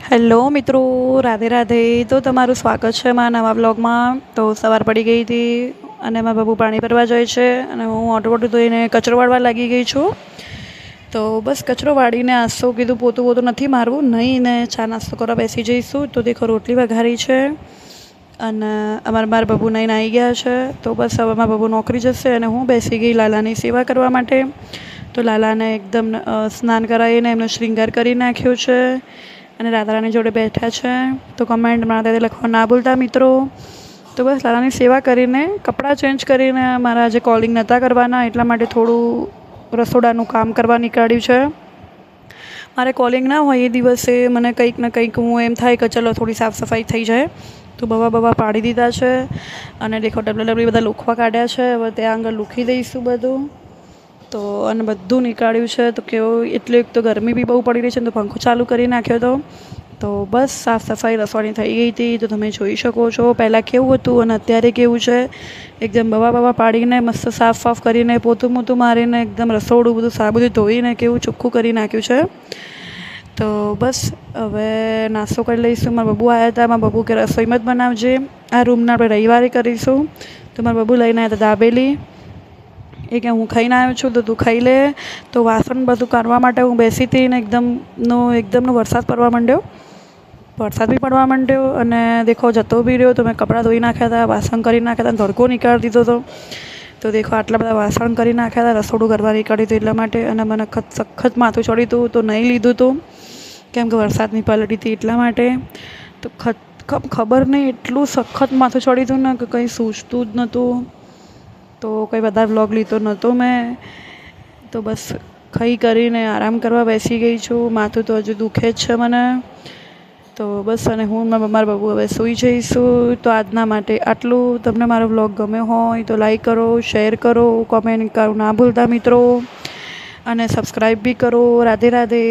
Hello મિત્રો, રાધે રાધે. તો તમારું સ્વાગત છે મારા નવા બ્લોગમાં. તો સવાર પડી ગઈ હતી અને મારા બાબુ પાણી ભરવા જાય છે અને હું ઓટો વોટો ધોઈને કચરો વાળવા લાગી ગઈ છું. તો બસ કચરો વાળીને આસો કીધું પોતું નથી મારવું, નહીં ને ચા નાસ્તો કરવા બેસી જઈશું. તો દેખો રોટલી વઘારી છે અને મારા બાબુ નહીં આવી ગયા છે. તો બસ હવે મારા બાબુ નોકરી જશે અને હું બેસી ગઈ લાલાની સેવા કરવા માટે. તો લાલાને એકદમ સ્નાન કરાવીને એમનો શૃંગાર કરી નાખ્યો છે અને રાધારાની જોડે બેઠા છે. તો કમેન્ટમાં તે લખવા ના ભૂલતા મિત્રો. તો બસ લાલાની સેવા કરીને કપડાં ચેન્જ કરીને મારા જે કોલિંગ નહોતા કરવાના એટલા માટે થોડું રસોડાનું કામ કરવા નીકળ્યું છે. મારે કોલિંગ ના હોય એ દિવસે મને કંઈક ને કંઈક હું એમ થાય કે ચલો થોડી સાફ સફાઈ થઈ જાય. તો બવા પાડી દીધા છે અને દેખો ડબલ બધા લુખવા કાઢ્યા છે. હવે ત્યાં આગળ લૂખી દઈશું બધું. તો અને બધું નીકાળ્યું છે. તો કેવું એટલે એક તો ગરમી બી બહુ પડી રહી છે તો પંખો ચાલુ કરી નાખ્યો હતો. તો બસ સાફ સફાઈ રસોડાની થઈ ગઈ હતી. તો તમે જોઈ શકો છો પહેલાં કેવું હતું અને અત્યારે કેવું છે. એકદમ બવા પાડીને મસ્ત સાફ કરીને પોતું મારીને એકદમ રસોડું બધું ધોઈને કેવું ચોખ્ખું કરી નાખ્યું છે. તો બસ હવે નાસ્તો કરી લઈશું. મારા બાબુ આવ્યા હતા. મારા બાબુ કે રસોઈ મત બનાવજે, આ રૂમના આપણે રવિવારે કરીશું. તો મારા બાબુ લઈને આવ્યા હતા દાબેલી. એ કે હું ખાઈને આવ્યો છું તો તું ખાઈ લે. તો વાસણ બધું કાઢવા માટે હું બેસી હતી ને એકદમનો વરસાદ પડવા માંડ્યો અને દેખો જતો બી રહ્યો. તો મેં કપડાં ધોઈ નાખ્યા હતા, વાસણ કરી નાખ્યા હતા, તડકો નીકાળી દીધો હતો. તો દેખો આટલા બધા વાસણ કરી નાખ્યા હતા, રસોડું કરવા નીકળ્યું હતું એટલા માટે. અને મને સખત માથું ચડ્યું હતું તો નહીં લીધું હતું કેમ કે વરસાદની પલટી હતી એટલા માટે. તો ખબર નહીં એટલું સખત માથું ચડ્યું હતું ને કે કંઈ સૂઝતું જ નહોતું. તો કંઈ વધારે વ્લોગ લીધો નહોતો મેં. તો બસ ખાઈ કરીને આરામ કરવા બેસી ગઈ છું. માથું તો હજુ દુખે જ છે મને. તો બસ અને હું મારા બાબુ હવે સૂઈ જઈશું. તો આજના માટે આટલું. તમને મારો વ્લોગ ગમ્યો હોય તો લાઈક કરો, શેર કરો, કોમેન્ટ કરો ના ભૂલતા મિત્રો અને સબસ્ક્રાઈબ બી કરો. રાધે રાધે.